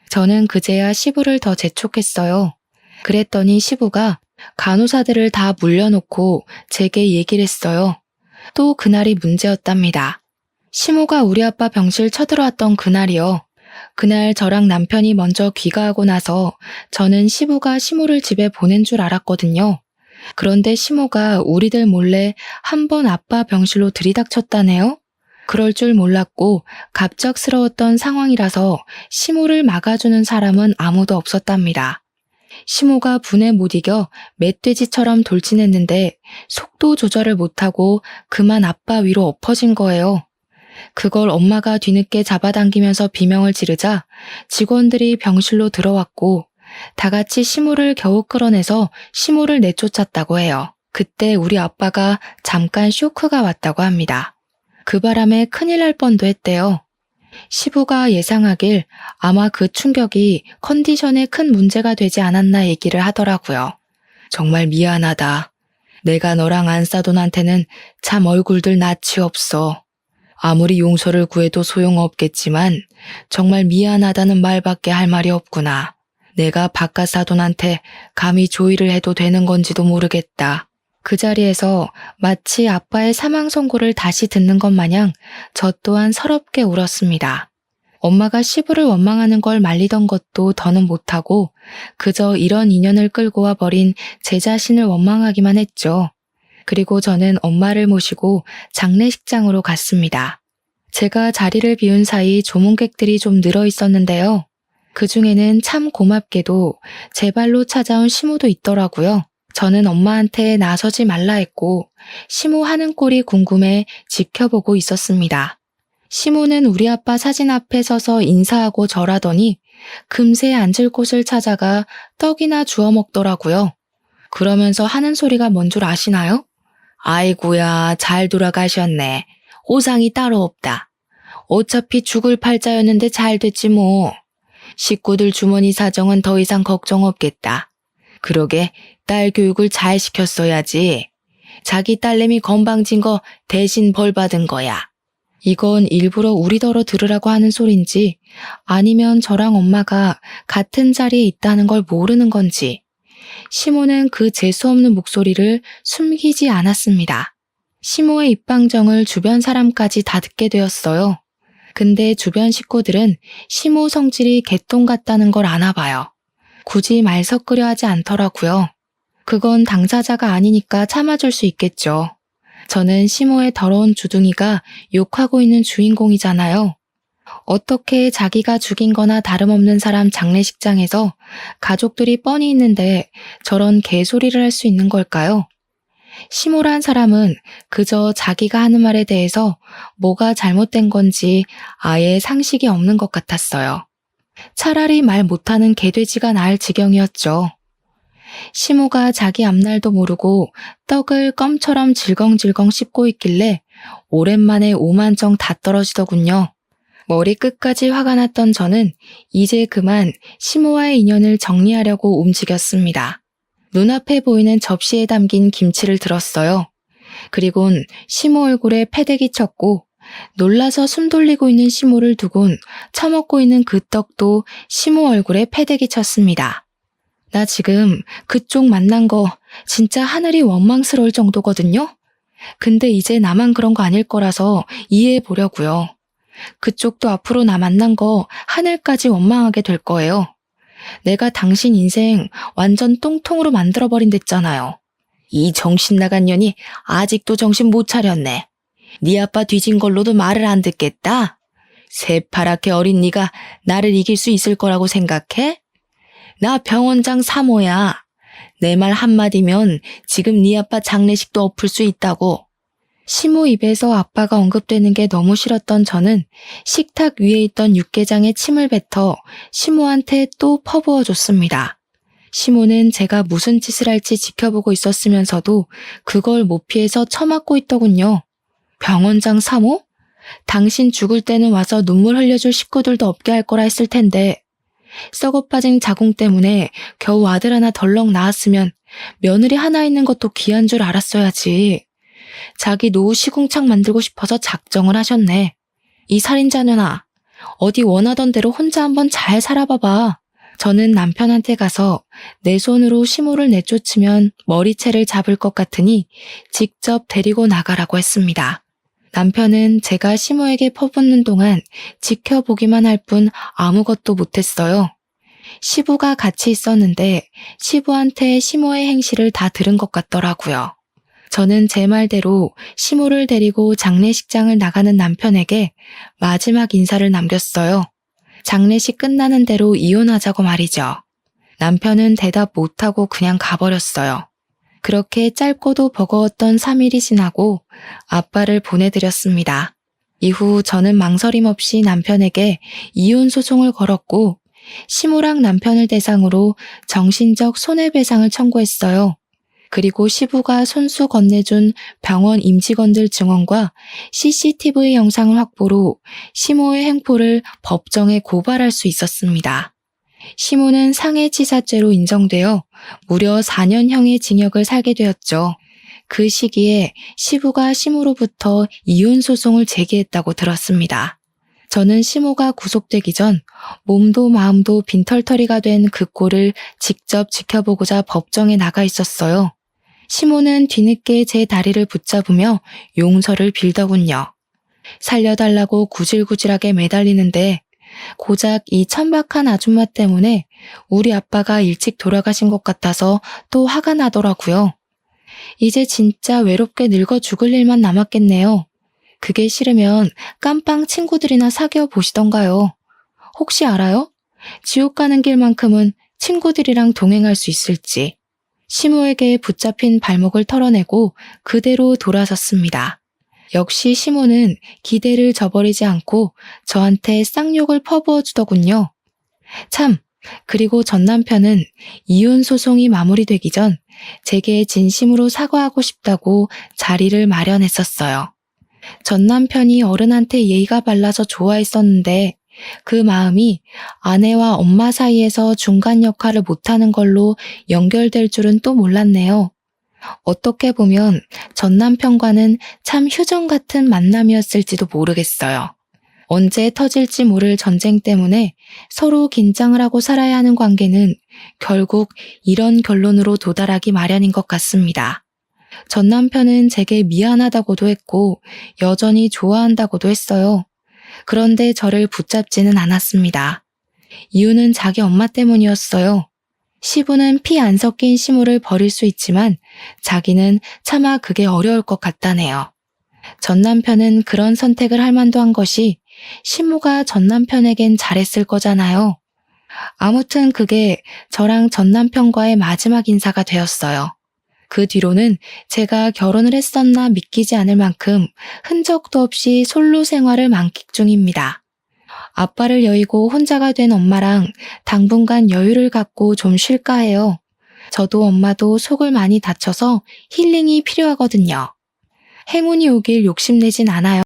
저는 그제야 시부를 더 재촉했어요. 그랬더니 시부가 간호사들을 다 물려놓고 제게 얘기를 했어요. 또 그날이 문제였답니다. 시모가 우리 아빠 병실 쳐들어왔던 그날이요. 그날 저랑 남편이 먼저 귀가하고 나서 저는 시부가 시모를 집에 보낸 줄 알았거든요. 그런데 시모가 우리들 몰래 한 번 아빠 병실로 들이닥쳤다네요. 그럴 줄 몰랐고 갑작스러웠던 상황이라서 시모를 막아주는 사람은 아무도 없었답니다. 시모가 분에 못 이겨 멧돼지처럼 돌진했는데 속도 조절을 못하고 그만 아빠 위로 엎어진 거예요. 그걸 엄마가 뒤늦게 잡아당기면서 비명을 지르자 직원들이 병실로 들어왔고 다 같이 시모를 겨우 끌어내서 시모를 내쫓았다고 해요. 그때 우리 아빠가 잠깐 쇼크가 왔다고 합니다. 그 바람에 큰일 날 뻔도 했대요. 시부가 예상하길 아마 그 충격이 컨디션에 큰 문제가 되지 않았나 얘기를 하더라고요. 정말 미안하다. 내가 너랑 안사돈한테는 참 얼굴들 낯이 없어. 아무리 용서를 구해도 소용없겠지만 정말 미안하다는 말밖에 할 말이 없구나. 내가 바깥 사돈한테 감히 조의를 해도 되는 건지도 모르겠다. 그 자리에서 마치 아빠의 사망 선고를 다시 듣는 것 마냥 저 또한 서럽게 울었습니다. 엄마가 시부를 원망하는 걸 말리던 것도 더는 못하고 그저 이런 인연을 끌고 와 버린 제 자신을 원망하기만 했죠. 그리고 저는 엄마를 모시고 장례식장으로 갔습니다. 제가 자리를 비운 사이 조문객들이 좀 늘어 있었는데요. 그 중에는 참 고맙게도 제 발로 찾아온 시모도 있더라고요. 저는 엄마한테 나서지 말라 했고 시모 하는 꼴이 궁금해 지켜보고 있었습니다. 시모는 우리 아빠 사진 앞에 서서 인사하고 절하더니 금세 앉을 곳을 찾아가 떡이나 주워 먹더라고요. 그러면서 하는 소리가 뭔 줄 아시나요? 아이고야, 잘 돌아가셨네. 오상이 따로 없다. 어차피 죽을 팔자였는데 잘 됐지 뭐. 식구들 주머니 사정은 더 이상 걱정 없겠다. 그러게 딸 교육을 잘 시켰어야지. 자기 딸내미 건방진 거 대신 벌 받은 거야. 이건 일부러 우리더러 들으라고 하는 소린지 아니면 저랑 엄마가 같은 자리에 있다는 걸 모르는 건지 시모는 그 재수없는 목소리를 숨기지 않았습니다. 시모의 입방정을 주변 사람까지 다 듣게 되었어요. 근데 주변 식구들은 시모 성질이 개똥 같다는 걸 아나 봐요. 굳이 말 섞으려 하지 않더라고요. 그건 당사자가 아니니까 참아줄 수 있겠죠. 저는 시모의 더러운 주둥이가 욕하고 있는 주인공이잖아요. 어떻게 자기가 죽인 거나 다름없는 사람 장례식장에서 가족들이 뻔히 있는데 저런 개소리를 할 수 있는 걸까요? 시모란 사람은 그저 자기가 하는 말에 대해서 뭐가 잘못된 건지 아예 상식이 없는 것 같았어요. 차라리 말 못하는 개돼지가 나을 지경이었죠. 시모가 자기 앞날도 모르고 떡을 껌처럼 질겅질겅 씹고 있길래 오랜만에 오만정 다 떨어지더군요. 머리 끝까지 화가 났던 저는 이제 그만 시모와의 인연을 정리하려고 움직였습니다. 눈앞에 보이는 접시에 담긴 김치를 들었어요. 그리곤 시모 얼굴에 패대기 쳤고 놀라서 숨 돌리고 있는 시모를 두곤 처먹고 있는 그 떡도 시모 얼굴에 패대기 쳤습니다. 나 지금 그쪽 만난 거 진짜 하늘이 원망스러울 정도거든요. 근데 이제 나만 그런 거 아닐 거라서 이해해 보려고요. 그쪽도 앞으로 나 만난 거 하늘까지 원망하게 될 거예요. 내가 당신 인생 완전 똥통으로 만들어버린댔잖아요. 이 정신 나간 년이 아직도 정신 못 차렸네. 네 아빠 뒤진 걸로도 말을 안 듣겠다? 새파랗게 어린 네가 나를 이길 수 있을 거라고 생각해? 나 병원장 3호야. 내 말 한마디면 지금 네 아빠 장례식도 엎을 수 있다고. 시모 입에서 아빠가 언급되는 게 너무 싫었던 저는 식탁 위에 있던 육개장에 침을 뱉어 시모한테 또 퍼부어줬습니다. 시모는 제가 무슨 짓을 할지 지켜보고 있었으면서도 그걸 못 피해서 처맞고 있더군요. 병원장 3호? 당신 죽을 때는 와서 눈물 흘려줄 식구들도 없게 할 거라 했을 텐데 썩어 빠진 자궁 때문에 겨우 아들 하나 덜렁 낳았으면 며느리 하나 있는 것도 귀한 줄 알았어야지. 자기 노후 시궁창 만들고 싶어서 작정을 하셨네. 이 살인자녀나 어디 원하던 대로 혼자 한번 잘 살아봐봐. 저는 남편한테 가서 내 손으로 시모를 내쫓으면 머리채를 잡을 것 같으니 직접 데리고 나가라고 했습니다. 남편은 제가 시모에게 퍼붓는 동안 지켜보기만 할 뿐 아무것도 못했어요. 시부가 같이 있었는데 시부한테 시모의 행실을 다 들은 것 같더라고요. 저는 제 말대로 시모를 데리고 장례식장을 나가는 남편에게 마지막 인사를 남겼어요. 장례식 끝나는 대로 이혼하자고 말이죠. 남편은 대답 못하고 그냥 가버렸어요. 그렇게 짧고도 버거웠던 3일이 지나고 아빠를 보내드렸습니다. 이후 저는 망설임 없이 남편에게 이혼 소송을 걸었고 시모랑 남편을 대상으로 정신적 손해배상을 청구했어요. 그리고 시부가 손수 건네준 병원 임직원들 증언과 CCTV 영상을 확보로 시모의 행포를 법정에 고발할 수 있었습니다. 시모는 상해치사죄로 인정되어 무려 4년형의 징역을 살게 되었죠. 그 시기에 시부가 시모로부터 이혼 소송을 제기했다고 들었습니다. 저는 시모가 구속되기 전 몸도 마음도 빈털터리가 된 그 꼴을 직접 지켜보고자 법정에 나가 있었어요. 시모는 뒤늦게 제 다리를 붙잡으며 용서를 빌더군요. 살려달라고 구질구질하게 매달리는데 고작 이 천박한 아줌마 때문에 우리 아빠가 일찍 돌아가신 것 같아서 또 화가 나더라고요. 이제 진짜 외롭게 늙어 죽을 일만 남았겠네요. 그게 싫으면 깜빵 친구들이나 사귀어 보시던가요. 혹시 알아요? 지옥 가는 길만큼은 친구들이랑 동행할 수 있을지. 시모에게 붙잡힌 발목을 털어내고 그대로 돌아섰습니다. 역시 시모는 기대를 저버리지 않고 저한테 쌍욕을 퍼부어 주더군요. 참, 그리고 전 남편은 이혼 소송이 마무리되기 전 제게 진심으로 사과하고 싶다고 자리를 마련했었어요. 전 남편이 어른한테 예의가 발라서 좋아했었는데 그 마음이 아내와 엄마 사이에서 중간 역할을 못하는 걸로 연결될 줄은 또 몰랐네요. 어떻게 보면 전 남편과는 참 휴전 같은 만남이었을지도 모르겠어요. 언제 터질지 모를 전쟁 때문에 서로 긴장을 하고 살아야 하는 관계는 결국 이런 결론으로 도달하기 마련인 것 같습니다. 전 남편은 제게 미안하다고도 했고 여전히 좋아한다고도 했어요. 그런데 저를 붙잡지는 않았습니다. 이유는 자기 엄마 때문이었어요. 시부는 피 안 섞인 시모를 버릴 수 있지만 자기는 차마 그게 어려울 것 같다네요. 전 남편은 그런 선택을 할 만도 한 것이 시모가 전 남편에겐 잘했을 거잖아요. 아무튼 그게 저랑 전 남편과의 마지막 인사가 되었어요. 그 뒤로는 제가 결혼을 했었나 믿기지 않을 만큼 흔적도 없이 솔로 생활을 만끽 중입니다. 아빠를 여의고 혼자가 된 엄마랑 당분간 여유를 갖고 좀 쉴까 해요. 저도 엄마도 속을 많이 다쳐서 힐링이 필요하거든요. 행운이 오길 욕심내진 않아요.